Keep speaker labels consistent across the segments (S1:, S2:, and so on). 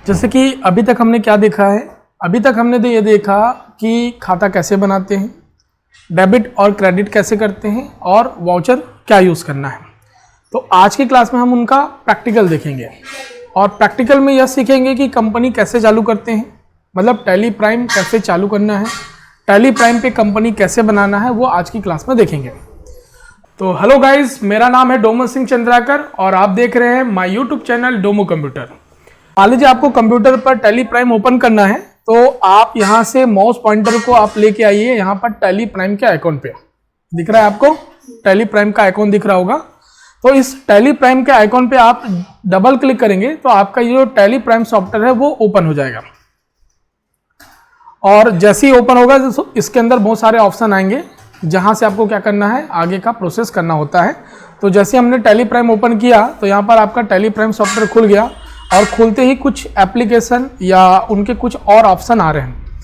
S1: जैसे कि अभी तक हमने क्या देखा है, अभी तक हमने तो ये देखा कि खाता कैसे बनाते हैं, डेबिट और क्रेडिट कैसे करते हैं और वाउचर क्या यूज़ करना है। तो आज की क्लास में हम उनका प्रैक्टिकल देखेंगे और प्रैक्टिकल में यह सीखेंगे कि कंपनी कैसे चालू करते हैं, मतलब टैली प्राइम कैसे चालू करना है, टैली प्राइम पे कंपनी कैसे बनाना है, वो आज की क्लास में देखेंगे। तो हेलो गाइज, मेरा नाम है डोमो सिंह चंद्राकर और आप देख रहे हैं माय यूट्यूब चैनल डोमो कंप्यूटर। मान लीजिए आपको कंप्यूटर पर टैली प्राइम ओपन करना है, तो आप यहां से माउस पॉइंटर को आप लेके आइए यहाँ पर टैली प्राइम के आइकॉन पे। दिख रहा है आपको टैली प्राइम का आइकॉन दिख रहा होगा। तो इस टैली प्राइम के आइकॉन पे आप डबल क्लिक करेंगे तो आपका ये जो टैली प्राइम सॉफ्टवेयर है वो ओपन हो जाएगा। और जैसे ही ओपन होगा तो इसके अंदर बहुत सारे ऑप्शन आएंगे जहां से आपको क्या करना है, आगे का प्रोसेस करना होता है। तो जैसे हमने टैली प्राइम ओपन किया तो यहाँ पर आपका टैली प्राइम सॉफ्टवेयर खुल गया और खुलते ही कुछ एप्लीकेशन या उनके कुछ और ऑप्शन आ रहे हैं।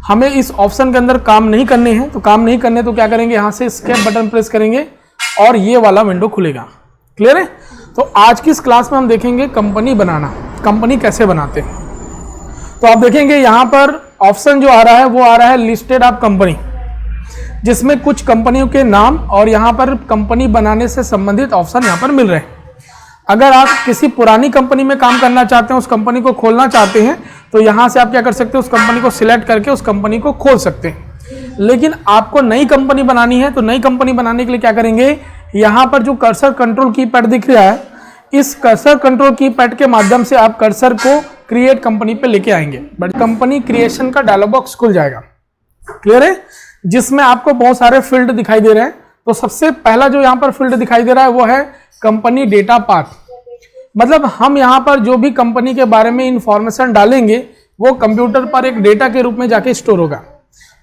S1: हमें इस ऑप्शन के अंदर काम नहीं करने हैं, तो काम नहीं करने तो क्या करेंगे, यहाँ से एस्केप बटन प्रेस करेंगे और ये वाला विंडो खुलेगा। क्लियर है? तो आज की इस क्लास में हम देखेंगे कंपनी बनाना, कंपनी कैसे बनाते हैं। तो आप देखेंगे यहाँ पर ऑप्शन जो आ रहा है वो आ रहा है लिस्टेड ऑफ कंपनी, जिसमें कुछ कंपनियों के नाम और यहाँ पर कंपनी बनाने से संबंधित ऑप्शन यहाँ पर मिल रहे हैं। अगर आप किसी पुरानी कंपनी में काम करना चाहते हैं, उस कंपनी को खोलना चाहते हैं, तो यहाँ से आप क्या कर सकते हैं, उस कंपनी को सिलेक्ट करके उस कंपनी को खोल सकते हैं। लेकिन आपको नई कंपनी बनानी है, तो नई कंपनी बनाने के लिए क्या करेंगे, यहाँ पर जो कर्सर कंट्रोल कीपैड दिख रहा है, इस कर्सर कंट्रोल कीपैड के माध्यम से आप कर्सर को क्रिएट कंपनी पे लेके आएंगे। बट कंपनी क्रिएशन का डायलॉग बॉक्स खुल जाएगा। क्लियर है? जिसमें आपको बहुत सारे फील्ड दिखाई दे रहे हैं। तो सबसे पहला जो यहाँ पर फील्ड दिखाई दे रहा है वो है कंपनी डेटा पाथ। मतलब हम यहाँ पर जो भी कंपनी के बारे में इंफॉर्मेशन डालेंगे वो कंप्यूटर पर एक डेटा के रूप में जाके स्टोर होगा।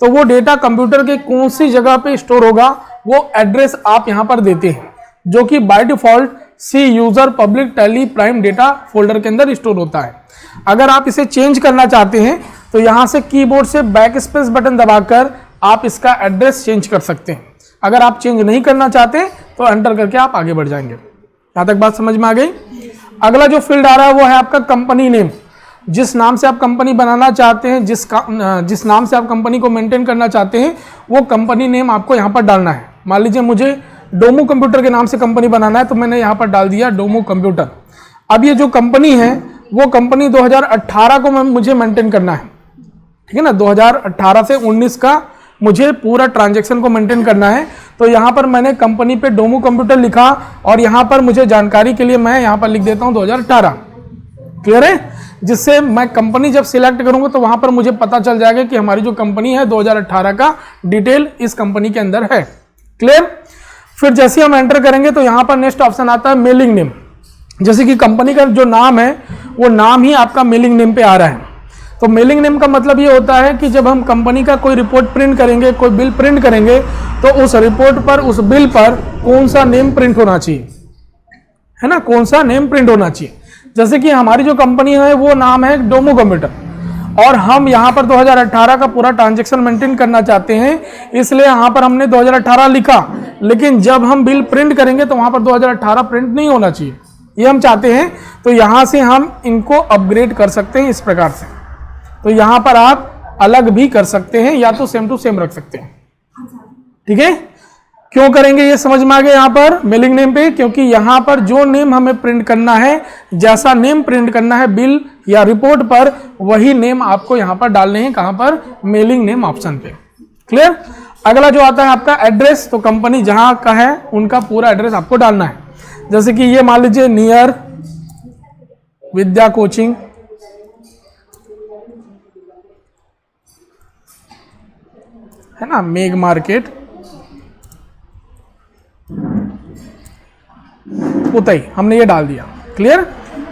S1: तो वो डेटा कंप्यूटर के कौन सी जगह पे स्टोर होगा वो एड्रेस आप यहाँ पर देते हैं, जो कि by default C user public Tally Prime data folder के अंदर स्टोर होता है। अगर आप इसे चेंज करना चाहते हैं तो यहाँ से कीबोर्ड से बैक स्पेस बटन दबाकर आप इसका एड्रेस चेंज कर सकते हैं। अगर आप चेंज नहीं करना चाहते तो एंटर करके आप आगे बढ़ जाएंगे। यहाँ तक बात समझ में आ गई? अगला जो फील्ड आ रहा है वो है आपका कंपनी नेम। जिस नाम से आप कंपनी बनाना चाहते हैं, जिस नाम से आप कंपनी को मेंटेन करना चाहते हैं, वो कंपनी नेम आपको यहाँ पर डालना है। मान लीजिए मुझे डोमो कंप्यूटर के नाम से कंपनी बनाना है, तो मैंने यहाँ पर डाल दिया डोमो कंप्यूटर। अब ये जो कंपनी है वो कंपनी 2018 को मुझे मेंटेन करना है, ठीक है ना। 2018 से 19 का मुझे पूरा ट्रांजैक्शन को मेंटेन करना है। तो यहाँ पर मैंने कंपनी पे डोमो कंप्यूटर लिखा और यहाँ पर मुझे जानकारी के लिए मैं यहाँ पर लिख देता हूँ 2018। क्लियर है? जिससे मैं कंपनी जब सिलेक्ट करूंगा तो वहां पर मुझे पता चल जाएगा कि हमारी जो कंपनी है 2018 का डिटेल इस कंपनी के अंदर है। क्लियर? फिर जैसे हम एंटर करेंगे तो यहाँ पर नेक्स्ट ऑप्शन आता है मेलिंग नेम। जैसे कि कंपनी का जो नाम है वो नाम ही आपका मेलिंग नेम पे आ रहा है। तो मेलिंग नेम का मतलब ये होता है कि जब हम कंपनी का कोई रिपोर्ट प्रिंट करेंगे, कोई बिल प्रिंट करेंगे, तो उस रिपोर्ट पर, उस बिल पर कौन सा नेम प्रिंट होना चाहिए, है ना, कौन सा नेम प्रिंट होना चाहिए। जैसे कि हमारी जो कंपनी है वो नाम है डोमो कंप्यूटर और हम यहाँ पर 2018 का पूरा ट्रांजैक्शन मेंटेन करना चाहते हैं, इसलिए यहाँ पर हमने 2018 लिखा। लेकिन जब हम बिल प्रिंट करेंगे तो वहाँ पर 2018 प्रिंट नहीं होना चाहिए, ये हम चाहते हैं। तो यहाँ से हम इनको अपग्रेड कर सकते हैं इस प्रकार से। तो यहाँ पर आप अलग भी कर सकते हैं या तो सेम टू सेम रख सकते हैं। ठीक है? क्यों करेंगे ये समझ में आ गया यहाँ पर मेलिंग नेम पे, क्योंकि यहाँ पर जो नेम हमें प्रिंट करना है, जैसा नेम प्रिंट करना है बिल या रिपोर्ट पर, वही नेम आपको यहाँ पर डालने हैं। कहाँ पर? मेलिंग नेम ऑप्शन पे। क्लियर? अगला जो आता है आपका एड्रेस। तो कंपनी जहाँ का है उनका पूरा एड्रेस आपको डालना है। जैसे कि ये मान लीजिए नियर विद्या कोचिंग, है ना, मेघ मार्केट, उतई, हमने ये डाल दिया। क्लियर?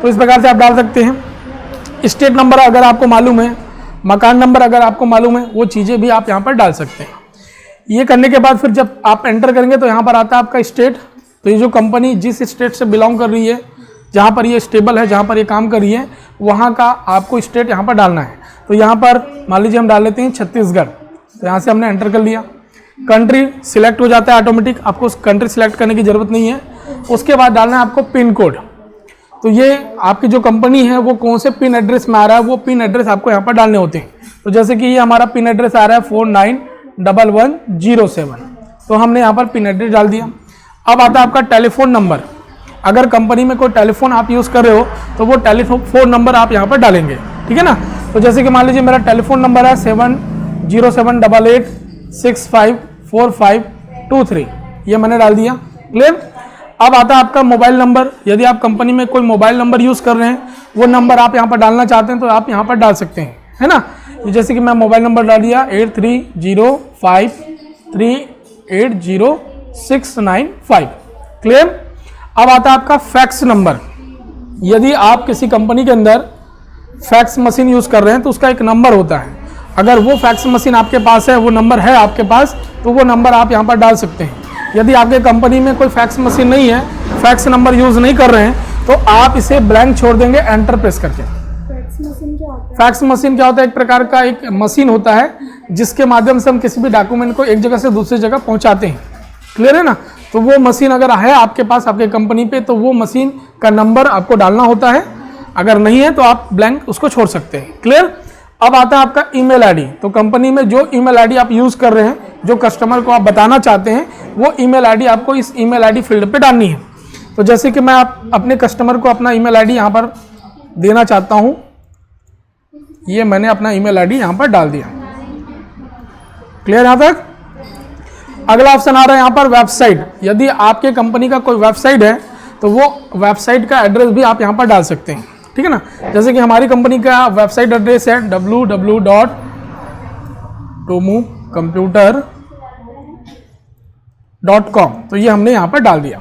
S1: तो इस प्रकार से आप डाल सकते हैं। स्टेट नंबर अगर आपको मालूम है, मकान नंबर अगर आपको मालूम है, वो चीज़ें भी आप यहाँ पर डाल सकते हैं। ये करने के बाद फिर जब आप एंटर करेंगे तो यहाँ पर आता है आपका स्टेट। तो ये जो कंपनी जिस स्टेट से बिलोंग कर रही है, जहाँ पर ये स्टेबल है, जहाँ पर ये काम कर रही है, वहाँ का आपको स्टेट यहाँ पर डालना है। तो यहाँ पर मान लीजिए हम डाल लेते हैं छत्तीसगढ़। तो यहाँ से हमने एंटर कर लिया। कंट्री सिलेक्ट हो जाता है ऑटोमेटिक, आपको कंट्री सिलेक्ट करने की जरूरत नहीं है। उसके बाद डालना है आपको पिन कोड। तो ये आपकी जो कंपनी है वो कौन से पिन एड्रेस में आ रहा है, वो पिन एड्रेस आपको यहाँ पर डालने होते हैं। तो जैसे कि ये हमारा पिन एड्रेस आ रहा है 491107, तो हमने यहाँ पर पिन एड्रेस डाल दिया। अब आता है आपका टेलीफोन नंबर। अगर कंपनी में कोई टेलीफोन आप यूज़ कर रहे हो तो वो टेलीफोन नंबर आप यहाँ पर डालेंगे, ठीक है ना। तो जैसे कि मान लीजिए मेरा टेलीफोन नंबर है 7078654523, ये मैंने डाल दिया। क्लियर। अब आता है आपका मोबाइल नंबर। यदि आप कंपनी में कोई मोबाइल नंबर यूज़ कर रहे हैं, वो नंबर आप यहाँ पर डालना चाहते हैं तो आप यहाँ पर डाल सकते हैं, है ना। जैसे कि मैं मोबाइल नंबर डाल दिया 8305380695। क्लियर। अब आता है आपका फैक्स नंबर। यदि आप किसी कंपनी के अंदर फैक्स मशीन यूज़ कर रहे हैं तो उसका एक नंबर होता है। अगर वो फैक्स मशीन आपके पास है, वो नंबर है आपके पास, तो वो नंबर आप यहाँ पर डाल सकते हैं। यदि आपके कंपनी में कोई फैक्स मशीन नहीं है, फैक्स नंबर यूज़ नहीं कर रहे हैं, तो आप इसे ब्लैंक छोड़ देंगे एंटर प्रेस करके। फैक्स मशीन क्या होता है? एक प्रकार का एक मशीन होता है जिसके माध्यम से हम किसी भी डॉक्यूमेंट को एक जगह से दूसरी जगह पहुंचाते हैं। क्लियर है ना। तो वो मशीन अगर है आपके पास आपके कंपनी पे, तो वो मशीन का नंबर आपको डालना होता है। अगर नहीं है तो आप ब्लैंक उसको छोड़ सकते हैं। क्लियर। अब आता है आपका ईमेल आईडी। तो कंपनी में जो ईमेल आईडी आप यूज़ कर रहे हैं, जो कस्टमर को आप बताना चाहते हैं, वो ईमेल आईडी आपको इस ईमेल आईडी फील्ड पे डालनी है। तो जैसे कि मैं अपने कस्टमर को अपना ईमेल आईडी यहाँ पर देना चाहता हूँ, ये मैंने अपना ईमेल आईडी यहाँ पर डाल दिया। क्लियर यहाँ तक। अगला ऑप्शन आ रहा है यहाँ पर वेबसाइट। यदि आपके कंपनी का कोई वेबसाइट है तो वो वेबसाइट का एड्रेस भी आप यहाँ पर डाल सकते हैं, ठीक है ना। जैसे कि हमारी कंपनी का वेबसाइट एड्रेस है www.domocomputer.com, तो ये हमने यहाँ पर डाल दिया,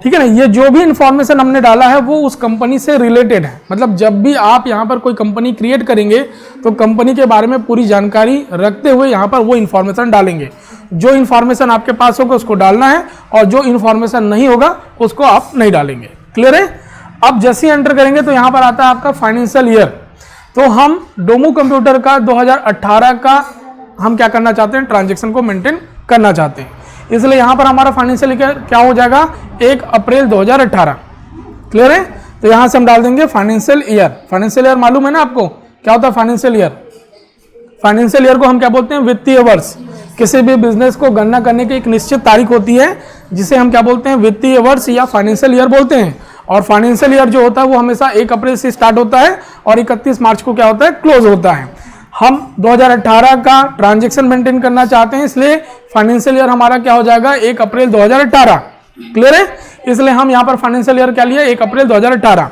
S1: ठीक है ना। ये जो भी इंफॉर्मेशन हमने डाला है वो उस कंपनी से रिलेटेड है। मतलब जब भी आप यहाँ पर कोई कंपनी क्रिएट करेंगे तो कंपनी के बारे में पूरी जानकारी रखते हुए यहाँ पर वो इन्फॉर्मेशन डालेंगे। जो इन्फॉर्मेशन आपके पास होगा उसको डालना है, और जो इन्फॉर्मेशन नहीं होगा उसको आप नहीं डालेंगे। क्लियर है। अब जैसे ही एंटर करेंगे तो यहाँ पर आता है आपका फाइनेंशियल ईयर। तो हम डोमो कंप्यूटर का 2018 का हम क्या करना चाहते हैं, ट्रांजेक्शन को मेंटेन करना चाहते हैं। इसलिए यहाँ पर हमारा फाइनेंशियल ईयर क्या हो जाएगा, 1 अप्रैल 2018। क्लियर है। तो यहाँ से हम डाल देंगे फाइनेंशियल ईयर। फाइनेंशियल ईयर मालूम है ना आपको क्या होता है फाइनेंशियल ईयर? फाइनेंशियल ईयर को हम क्या बोलते हैं, वित्तीय वर्ष। किसी भी बिजनेस को गणना करने की एक निश्चित तारीख होती है जिसे हम क्या बोलते हैं, वित्तीय वर्ष या फाइनेंशियल ईयर बोलते हैं। और फाइनेंशियल ईयर जो होता है वो हमेशा 1 अप्रैल से स्टार्ट होता है और 31 मार्च को क्या होता है, क्लोज होता है। हम 2018 का ट्रांजैक्शन मेंटेन करना चाहते हैं, इसलिए फाइनेंशियल ईयर हमारा क्या हो जाएगा, 1 अप्रैल 2018। क्लियर है। इसलिए हम यहाँ पर फाइनेंशियल ईयर क्या लिया, 1 अप्रैल 2018।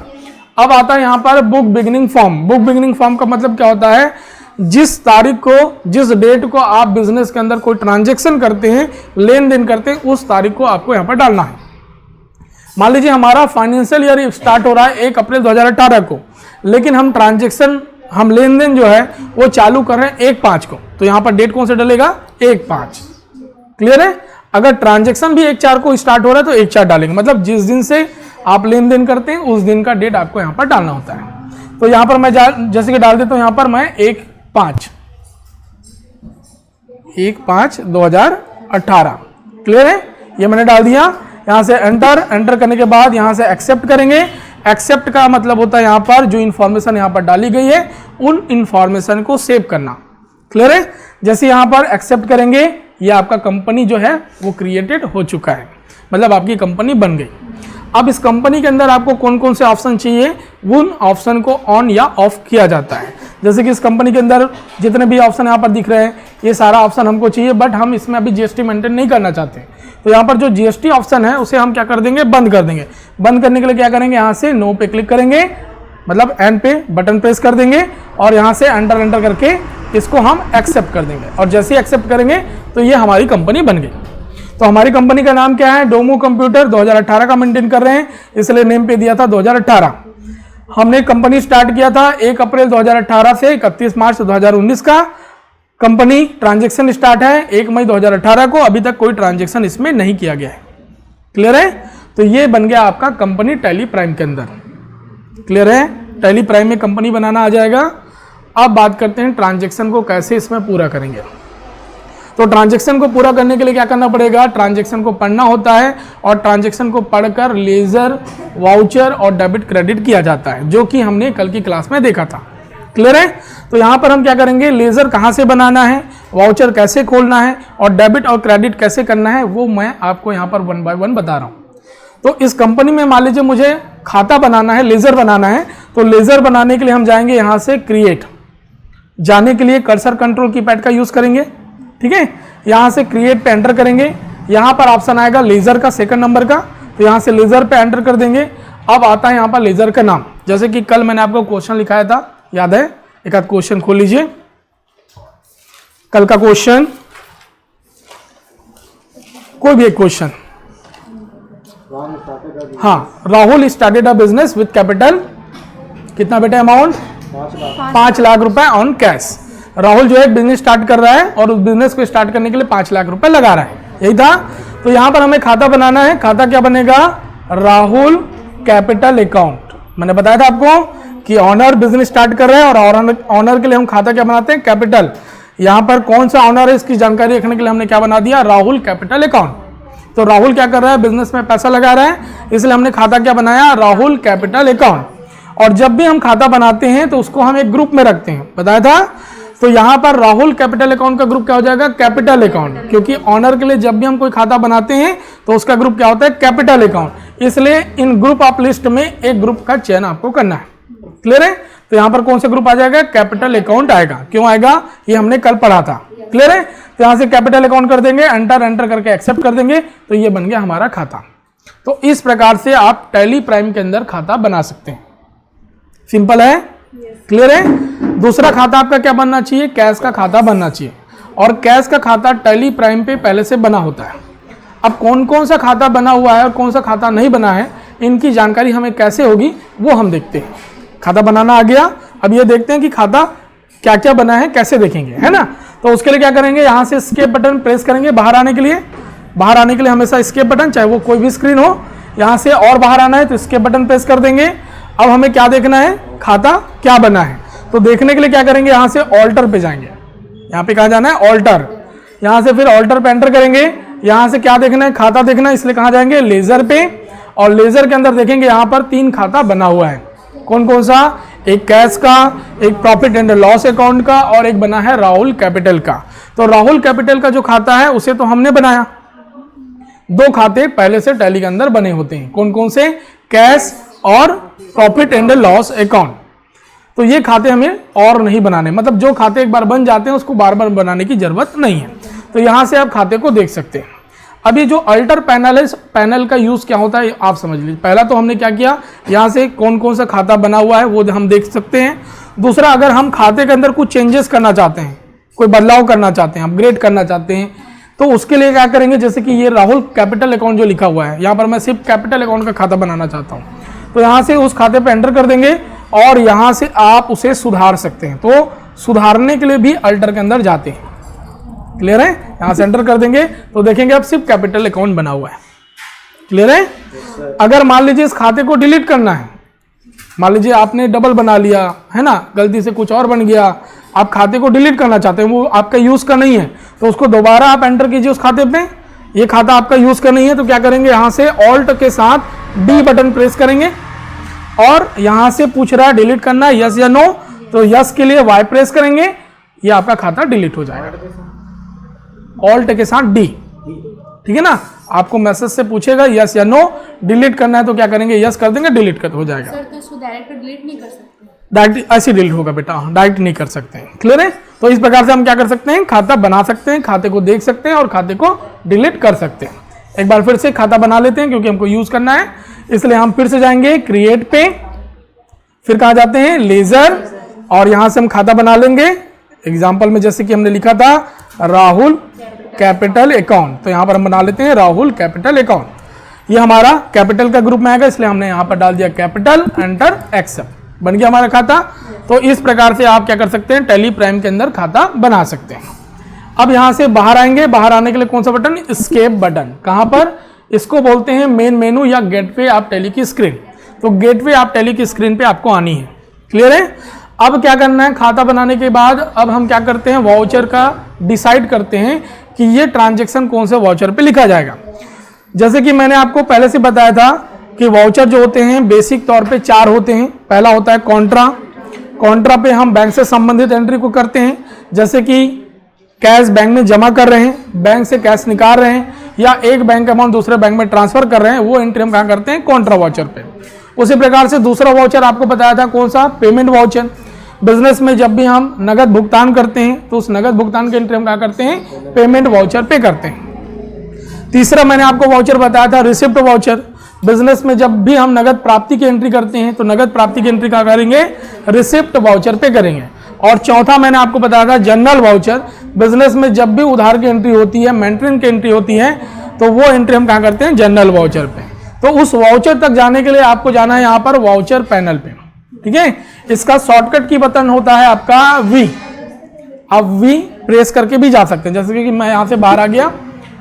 S1: अब आता है यहाँ पर book beginning form. Book beginning form का मतलब क्या होता है, जिस तारीख को, जिस डेट को आप बिजनेस के अंदर कोई ट्रांजैक्शन करते हैं, लेन देन करते हैं, उस तारीख को आपको यहाँ पर डालना है। मान लीजिए हमारा फाइनेंशियल ईयर स्टार्ट हो रहा है 1 अप्रैल 2018 को, लेकिन हम ट्रांजैक्शन, हम लेन देन जो है वो चालू कर रहे हैं 1/5 को, तो यहाँ पर डेट कौन सा डलेगा, 1/5। क्लियर है। अगर ट्रांजैक्शन भी 1/4 को स्टार्ट हो रहा है तो 1/4 डालेंगे। मतलब जिस दिन से आप लेन देन करते हैं उस दिन का डेट आपको यहाँ पर डालना होता है। तो यहाँ पर मैं जैसे कि डाल देता हूँ, यहाँ पर मैं 1/5/2018। क्लियर है। ये मैंने डाल दिया। यहाँ से एंटर करने के बाद यहाँ से एक्सेप्ट करेंगे। एक्सेप्ट का मतलब होता है यहाँ पर जो इन्फॉर्मेशन यहाँ पर डाली गई है उन इन्फॉर्मेशन को सेव करना। क्लियर है। जैसे यहाँ पर एक्सेप्ट करेंगे, ये आपका कंपनी जो है वो क्रिएटेड हो चुका है, मतलब आपकी कंपनी बन गई। अब इस कंपनी के अंदर आपको कौन कौन से ऑप्शन चाहिए, उन ऑप्शन को ऑन या ऑफ किया जाता है। जैसे कि इस कंपनी के अंदर जितने भी ऑप्शन यहाँ पर दिख रहे हैं, ये सारा ऑप्शन हमको चाहिए, बट हम इसमें अभी जीएसटी मेंटेन नहीं करना चाहते। तो यहाँ पर जो जीएसटी ऑप्शन है उसे हम क्या कर देंगे, बंद कर देंगे। बंद करने के लिए क्या करेंगे, यहाँ से नो पे क्लिक करेंगे, मतलब एंड पे बटन प्रेस कर देंगे और यहाँ से एंटर करके इसको हम एक्सेप्ट कर देंगे। और जैसे ही एक्सेप्ट करेंगे तो ये हमारी कंपनी बन गई। तो हमारी कंपनी का नाम क्या है, डोमो कंप्यूटर। 2018 का मेंटेन कर रहे हैं, इसलिए नेम पे दिया था 2018। हमने कंपनी स्टार्ट किया था 1 अप्रैल 2018 से 31 मार्च 2019 का। कंपनी ट्रांजैक्शन स्टार्ट है 1 मई 2018 को। अभी तक कोई ट्रांजैक्शन इसमें नहीं किया गया है। क्लियर है। तो ये बन गया आपका कंपनी टैली प्राइम के अंदर। क्लियर है। टैली प्राइम में कंपनी बनाना आ जाएगा। अब बात करते हैं ट्रांजैक्शन को कैसे इसमें पूरा करेंगे। तो ट्रांजैक्शन को पूरा करने के लिए क्या करना पड़ेगा, ट्रांजैक्शन को पढ़ना होता है और ट्रांजैक्शन को पढ़कर लेजर, वाउचर और डेबिट क्रेडिट किया जाता है, जो कि हमने कल की क्लास में देखा था। क्लियर है? तो यहाँ पर हम क्या करेंगे, लेजर कहाँ से बनाना है, वाउचर कैसे खोलना है और डेबिट और क्रेडिट कैसे करना है, वो मैं आपको यहाँ पर 1 बाय 1 बता रहा हूँ। तो इस कंपनी में मान लीजिए मुझे खाता बनाना है, लेजर बनाना है, तो लेजर बनाने के लिए हम जाएंगे यहाँ से क्रिएट, जाने के लिए कर्सर कंट्रोल कीपैड का यूज़ करेंगे। ठीक है, यहाँ से क्रिएट पे एंटर करेंगे, यहाँ पर ऑप्शन आएगा लेजर का 2nd नंबर का, तो यहाँ से लेजर पे एंटर कर देंगे। अब आता है यहाँ पर लेजर का नाम, जैसे कि कल मैंने आपको क्वेश्चन लिखाया था, याद है? एक आध क्वेश्चन खोल लीजिए, कल का क्वेश्चन, कोई भी एक क्वेश्चन। हाँ, Rahul started a business with capital, कितना बेटा अमाउंट, 5 लाख रुपए ऑन कैश। राहुल जो है बिजनेस स्टार्ट कर रहा है और उस बिजनेस को स्टार्ट करने के लिए 5 लाख रुपए लगा रहा है, यही था। तो यहां पर हमें खाता बनाना है, खाता क्या बनेगा, राहुल कैपिटल अकाउंट। मैंने बताया था आपको कि ऑनर बिजनेस स्टार्ट कर रहे हैं और ऑनर के लिए हम खाता क्या बनाते हैं, कैपिटल। यहां पर कौन सा ऑनर है इसकी जानकारी रखने के लिए हमने क्या बना दिया, राहुल कैपिटल अकाउंट। तो राहुल क्या कर रहा है, बिजनेस में पैसा लगा रहा है, इसलिए हमने खाता क्या बनाया, राहुल कैपिटल अकाउंट। और जब भी हम खाता बनाते हैं तो उसको हम एक ग्रुप में रखते हैं, बताया था। तो यहां पर राहुल कैपिटल अकाउंट का ग्रुप क्या हो जाएगा, कैपिटल अकाउंट, क्योंकि ऑनर के लिए जब भी हम कोई खाता बनाते हैं तो उसका ग्रुप क्या होता है, कैपिटल अकाउंट। इसलिए इन ग्रुप ऑफ लिस्ट में एक ग्रुप का चयन आपको करना है। क्लियर है? तो यहां पर कौन सा ग्रुप आ जाएगा, कैपिटल अकाउंट आएगा। क्यों आएगा, ये हमने कल पढ़ा था। क्लियर है? तो यहां से कैपिटल अकाउंट कर देंगे, एंटर करके एक्सेप्ट कर देंगे, तो ये बन गया हमारा खाता। तो इस प्रकार से आप टैली प्राइम के अंदर खाता बना सकते हैं। सिंपल है? क्लियर है? दूसरा खाता आपका क्या बनना चाहिए, कैश का खाता बनना चाहिए। और कैश का खाता टैली प्राइम पे पहले से बना होता है। अब कौन कौन सा खाता बना हुआ है और कौन सा खाता नहीं बना है, इनकी जानकारी हमें कैसे होगी वो हम देखते हैं। खाता बनाना आ गया, अब ये देखते हैं कि खाता क्या क्या बना है, कैसे देखेंगे, है ना। तो उसके लिए क्या करेंगे, यहाँ से एस्केप बटन प्रेस करेंगे बाहर आने के लिए। बाहर आने के लिए हमेशा एस्केप बटन, चाहे वो कोई भी स्क्रीन हो, यहाँ से और बाहर आना है तो एस्केप बटन प्रेस कर देंगे। अब हमें क्या देखना है, खाता क्या बना है। तो देखने के लिए क्या करेंगे, यहाँ से ऑल्टर पे जाएंगे। यहाँ पे कहाँ जाना है, ऑल्टर। यहाँ से फिर ऑल्टर पे एंटर करेंगे। यहाँ से क्या देखना है, खाता देखना है, इसलिए कहाँ जाएंगे, लेजर पे। और लेजर के अंदर देखेंगे यहाँ पर 3 खाता बना हुआ है। कौन कौन सा, एक कैश का, एक प्रॉफिट एंड लॉस अकाउंट का और एक बना है राहुल कैपिटल का। तो राहुल कैपिटल का जो खाता है उसे तो हमने बनाया। 2 खाते पहले से टैली के अंदर बने होते हैं, कौन कौन से, कैश और प्रॉफिट एंड लॉस अकाउंट। तो ये खाते हमें और नहीं बनाने, मतलब जो खाते एक बार बन जाते हैं उसको बार बार बनाने की जरूरत नहीं है। तो यहां से आप खाते को देख सकते हैं। अभी जो अल्टर पैनल है, पैनल का यूज क्या होता है आप समझ लीजिए। पहला तो हमने क्या किया, यहाँ से कौन कौन सा खाता बना हुआ है वो हम देख सकते हैं। दूसरा, अगर हम खाते के अंदर कुछ चेंजेस करना चाहते हैं, कोई बदलाव करना चाहते हैं, अपग्रेड करना चाहते हैं, तो उसके लिए क्या करेंगे, जैसे कि ये राहुल कैपिटल अकाउंट जो लिखा हुआ है, यहाँ पर मैं सिर्फ कैपिटल अकाउंट का खाता बनाना चाहता हूँ, तो यहाँ से उस खाते पर एंटर कर देंगे और यहाँ से आप उसे सुधार सकते हैं। तो सुधारने के लिए भी अल्टर के अंदर जाते हैं। क्लियर है? यहां से एंटर कर देंगे तो देखेंगे अब सिर्फ कैपिटल अकाउंट बना हुआ है। क्लियर है? अगर मान लीजिए इस खाते को डिलीट करना है, मान लीजिए आपने डबल बना लिया है ना, गलती से कुछ और बन गया, आप खाते को डिलीट करना चाहते हैं, वो आपका यूज का नहीं है, तो उसको दोबारा आप एंटर कीजिए उस खाते पे। ये खाता आपका यूज का नहीं है तो क्या करेंगे, यहां से ऑल्ट के साथ डी बटन प्रेस करेंगे और यहां से पूछ रहा है डिलीट करना है यस या नो, तो यस के लिए वाई प्रेस करेंगे, ये आपका खाता डिलीट हो जाएगा। ऑल्ट के साथ डी, ठीक है ना। आपको मैसेज से पूछेगा यस या नो, डिलीट करना है तो क्या करेंगे, यस कर देंगे, डिलीट कर हो जाएगा।
S2: सर तो इसको डायरेक्ट डिलीट नहीं कर सकते,
S1: डायरेक्ट ऐसे डिलीट होगा बेटा, डायरेक्ट नहीं कर सकते हैं। क्लियर है? तो इस प्रकार से हम क्या कर सकते हैं, खाता बना सकते हैं, खाते को देख सकते हैं और खाते को डिलीट कर सकते हैं। एक बार फिर से खाता बना लेते हैं क्योंकि हमको यूज करना है, इसलिए हम फिर से जाएंगे क्रिएट पे, फिर कहाँ जाते हैं, लेजर, और यहां से हम खाता बना लेंगे। एग्जाम्पल में जैसे कि हमने लिखा था राहुल कैपिटल अकाउंट, तो यहां पर हम बना लेते हैं राहुल कैपिटल अकाउंट। ये हमारा कैपिटल का ग्रुप में आएगा, इसलिए हमने यहां पर डाल दिया कैपिटल, एंटर, एक्सेप्ट, बन गया हमारा खाता। तो इस प्रकार से आप क्या कर सकते हैं, टैली प्राइम के अंदर खाता बना सकते हैं। अब यहां से बाहर आएंगे, बाहर आने के लिए कौन सा बटन, एस्केप बटन। कहां पर, इसको बोलते हैं मेन मेनू या गेटवे ऑफ टैली की स्क्रीन। तो गेटवे ऑफ टैली की स्क्रीन पे आपको आनी है। क्लियर है? अब क्या करना है, खाता बनाने के बाद अब हम क्या करते हैं, वाउचर का डिसाइड करते हैं कि ये ट्रांजैक्शन कौन से वाउचर पे लिखा जाएगा। जैसे कि मैंने आपको पहले से बताया था कि वाउचर जो होते हैं बेसिक तौर पे 4 होते हैं। पहला होता है कॉन्ट्रा। कॉन्ट्रा पे हम बैंक से संबंधित एंट्री को करते हैं, जैसे कि कैश बैंक में जमा कर रहे हैं, बैंक से कैश निकाल रहे हैं, या एक बैंक अमाउंट दूसरे बैंक में ट्रांसफर कर रहे हैं, वो एंट्री हम कहाँ करते हैं, कॉन्ट्रा वाउचर पे। उसी प्रकार से दूसरा वाउचर आपको बताया था कौन सा, पेमेंट वाउचर। बिजनेस में जब भी हम नगद भुगतान करते हैं तो उस नगद भुगतान की एंट्री हम कहाँ करते हैं, पेमेंट वाउचर पे करते हैं। तीसरा मैंने आपको वाउचर बताया था रिसिप्ट वाउचर। बिजनेस में जब भी हम नगद प्राप्ति की एंट्री करते हैं तो नगद प्राप्ति की एंट्री कहाँ करेंगे, रिसिप्ट वाउचर पे करेंगे। और चौथा मैंने आपको बताया था जनरल वाउचर। बिजनेस में जब भी उधार की एंट्री होती है, मेंटेनेंस की एंट्री होती है, तो वो एंट्री हम कहाँ करते हैं, जनरल वाउचर पे। तो उस वाउचर तक जाने के लिए आपको जाना है यहाँ पर वाउचर पैनल पे, ठीक है। इसका शॉर्टकट की बटन होता है आपका वी। आप वी प्रेस करके भी जा सकते हैं, जैसे कि मैं यहाँ से बाहर आ गया,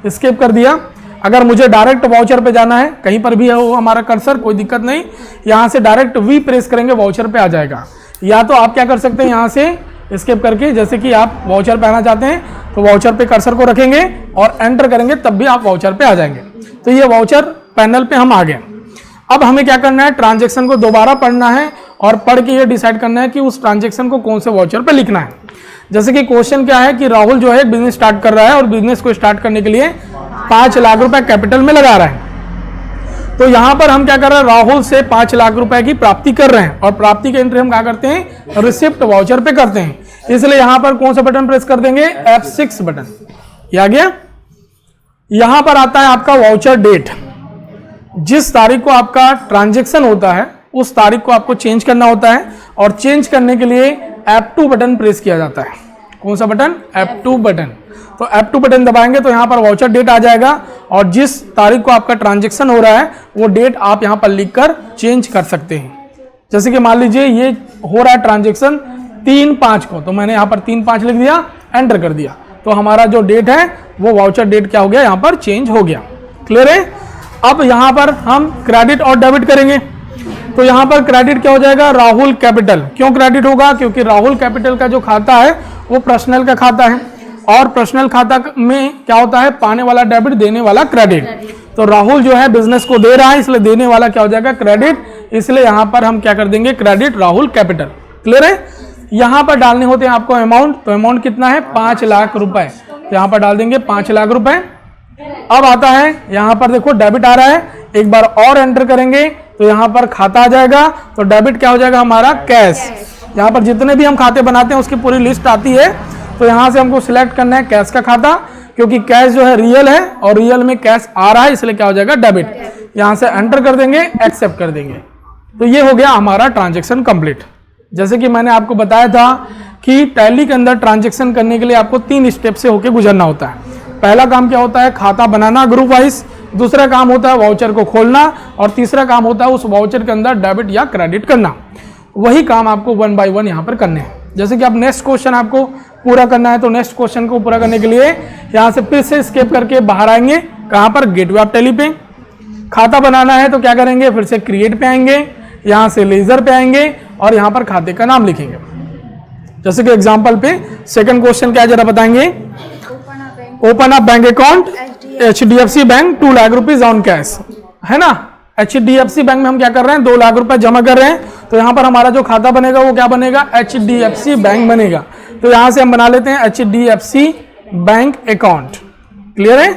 S1: स्किप कर दिया। अगर मुझे डायरेक्ट वाउचर पे जाना है, कहीं पर भी है वो हमारा कर्सर, कोई दिक्कत नहीं, यहाँ से डायरेक्ट वी प्रेस करेंगे वाउचर पे आ जाएगा। या तो आप क्या कर सकते हैं, यहाँ से स्किप करके, जैसे कि आप वाउचर पे आना चाहते हैं तो वाउचर पे कर्सर को रखेंगे और एंटर करेंगे, तब भी आप वाउचर पे आ जाएंगे। तो ये वाउचर पैनल पे हम आ गए। अब हमें क्या करना है, ट्रांजैक्शन को दोबारा पढ़ना है और पढ़ के ये डिसाइड करना है कि उस ट्रांजैक्शन को कौन से वाउचर पे लिखना है। जैसे कि क्वेश्चन क्या है कि राहुल जो है बिजनेस स्टार्ट कर रहा है और बिजनेस को स्टार्ट करने के लिए 5 लाख रुपए कैपिटल में लगा रहा है। तो यहाँ पर हम क्या कर रहे हैं, राहुल से 5 लाख रुपए की प्राप्ति कर रहे हैं और प्राप्ति की एंट्री हम क्या करते हैं, रिसिप्ट वाउचर पे करते हैं। इसलिए यहाँ पर कौन सा बटन प्रेस कर देंगे, F6 बटन। ये आ गया। यहाँ पर आता है आपका वाउचर डेट। जिस तारीख को आपका ट्रांजैक्शन होता है उस तारीख को आपको चेंज करना होता है, और चेंज करने के लिए F2 बटन प्रेस किया जाता है। कौन सा बटन, F2 बटन। तो F2 बटन दबाएंगे तो यहाँ पर वाउचर डेट आ जाएगा, और जिस तारीख को आपका ट्रांजैक्शन हो रहा है वो डेट आप यहाँ पर लिखकर चेंज कर सकते हैं। जैसे कि मान लीजिए ये हो रहा है ट्रांजैक्शन 3/5 को, तो मैंने यहाँ पर 3/5 लिख दिया, एंटर कर दिया, तो हमारा जो डेट है वो वाउचर डेट क्या हो गया, यहाँ पर चेंज हो गया। क्लियर है। अब यहाँ पर हम क्रेडिट और डेबिट करेंगे। तो यहाँ पर क्रेडिट क्या हो जाएगा, राहुल कैपिटल। क्यों क्रेडिट होगा, क्योंकि राहुल कैपिटल का जो खाता है वो पर्सनल का खाता है, और पर्सनल खाता में क्या होता है, पाने वाला डेबिट, देने वाला क्रेडिट। तो राहुल जो है बिजनेस को दे रहा है, इसलिए देने वाला क्या हो जाएगा, क्रेडिट। इसलिए यहाँ पर हम क्या कर देंगे, क्रेडिट राहुल कैपिटल। क्लियर है। यहाँ पर डालने होते हैं आपको अमाउंट, तो अमाउंट कितना है, 5 लाख रुपए। तो यहाँ पर डाल देंगे 5 लाख रुपए। अब आता है यहाँ पर देखो डेबिट आ रहा है, एक बार और एंटर करेंगे तो यहाँ पर खाता आ जाएगा। तो डेबिट क्या हो जाएगा हमारा, कैश। यहाँ पर जितने भी हम खाते बनाते हैं उसकी पूरी लिस्ट आती है। तो यहाँ से हमको सिलेक्ट करना है कैश का खाता, क्योंकि कैश जो है रियल है और रियल में कैश आ रहा है, इसलिए क्या हो जाएगा, डेबिट। यहाँ से एंटर कर देंगे, एक्सेप्ट कर देंगे। तो ये हो गया हमारा ट्रांजैक्शन कंप्लीट। जैसे कि मैंने आपको बताया था कि टैली के अंदर ट्रांजैक्शन करने के लिए आपको 3 स्टेप से होकर गुजरना होता है। पहला काम क्या होता है, खाता बनाना ग्रुप वाइज। दूसरा काम होता है वाउचर को खोलना, और तीसरा काम होता है उस वाउचर के अंदर डेबिट या क्रेडिट करना। वही काम आपको 1 बाय 1 यहाँ पर करने हैं। जैसे कि अब नेक्स्ट क्वेश्चन आपको पूरा करना है, तो नेक्स्ट क्वेश्चन को पूरा करने के लिए यहाँ से फिर से स्केप करके बाहर आएंगे। कहाँ पर, गेटवे ऑफ टैली पे। खाता बनाना है तो क्या करेंगे, फिर से क्रिएट पे आएंगे, यहाँ से लेजर पे आएंगे और यहाँ पर खाते का नाम लिखेंगे। जैसे कि एग्जाम्पल पे सेकंड क्वेश्चन क्या जरा बताएंगे, open up bank account HDFC bank 2 lakh rupees on cash, है ना। HDFC बैंक में हम क्या कर रहे हैं, 2 लाख रुपए जमा कर रहे हैं। तो यहाँ पर हमारा जो खाता बनेगा वो क्या बनेगा, HDFC बैंक बनेगा। तो यहाँ से हम बना लेते हैं HDFC बैंक अकाउंट। क्लियर है।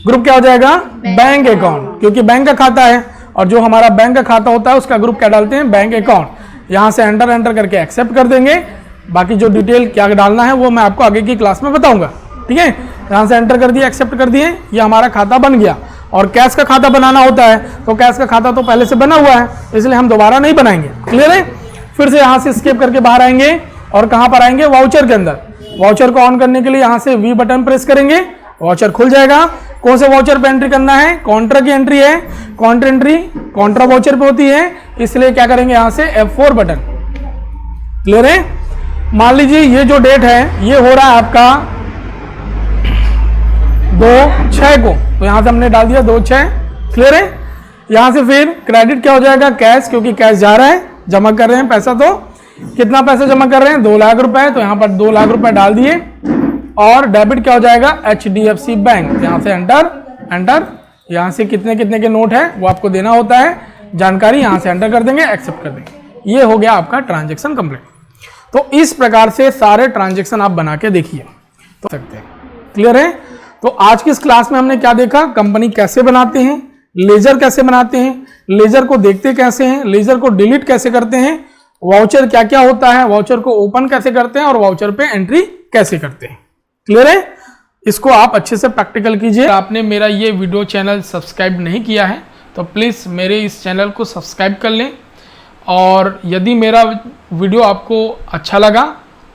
S1: ग्रुप क्या हो जाएगा, बैंक अकाउंट, क्योंकि बैंक का खाता है, और जो हमारा बैंक का खाता होता है उसका ग्रुप क्या डालते हैं, बैंक अकाउंट। यहाँ से एंटर करके एक्सेप्ट कर देंगे। बाकी जो डिटेल क्या डालना है वो मैं आपको आगे की क्लास में बताऊंगा, ठीक है। यहाँ से एंटर कर दिए, एक्सेप्ट कर दिए, ये हमारा खाता बन गया। और कैश का खाता बनाना होता है तो कैश का खाता तो पहले से बना हुआ है, इसलिए हम दोबारा नहीं बनाएंगे। क्लियर है। फिर से यहाँ से स्किप करके बाहर आएंगे और कहाँ पर आएंगे, वाउचर के अंदर। वाउचर को ऑन करने के लिए यहाँ से वी बटन प्रेस करेंगे, वाउचर खुल जाएगा। कौन से वाउचर पे एंट्री करना है, कॉन्ट्रा की एंट्री है। कॉन्ट्रा एंट्री कॉन्ट्रा वाउचर पे होती है, इसलिए क्या करेंगे, यहाँ से F4 बटन। क्लियर है। मान लीजिए ये जो डेट है ये हो रहा है आपका 2/6 को, तो यहाँ से हमने डाल दिया 2/6। क्लियर है। यहाँ से फिर क्रेडिट क्या हो जाएगा, कैश, क्योंकि कैश जा रहा है, जमा कर रहे हैं पैसा। तो कितना पैसा जमा कर रहे हैं, 2 लाख रुपए, तो यहाँ पर 2 लाख रुपए डाल दिए और डेबिट क्या हो जाएगा, HDFC बैंक, यहाँ से एंटर, यहाँ से कितने कितने के नोट है वो आपको देना होता है, जानकारी यहाँ से एंटर कर देंगे, एक्सेप्ट कर देंगे। ये हो गया आपका ट्रांजेक्शन कंप्लीट। तो इस प्रकार से सारे ट्रांजेक्शन आप बना के देखिए तो सकते हैं। क्लियर है? तो आज की इस क्लास में हमने क्या देखा, कंपनी कैसे बनाते हैं, लेजर कैसे बनाते हैं, लेजर को देखते कैसे हैं, लेजर को डिलीट कैसे करते हैं, वाउचर क्या क्या होता है, वाउचर को ओपन कैसे करते हैं और वाउचर पे एंट्री कैसे करते हैं। क्लियर है? इसको आप अच्छे से प्रैक्टिकल कीजिए। आपने मेरा ये वीडियो चैनल सब्सक्राइब नहीं किया है तो प्लीज़ मेरे इस चैनल को सब्सक्राइब कर लें, और यदि मेरा वीडियो आपको अच्छा लगा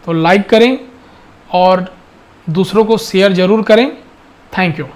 S1: तो लाइक करें और दूसरों को शेयर ज़रूर करें। Thank you.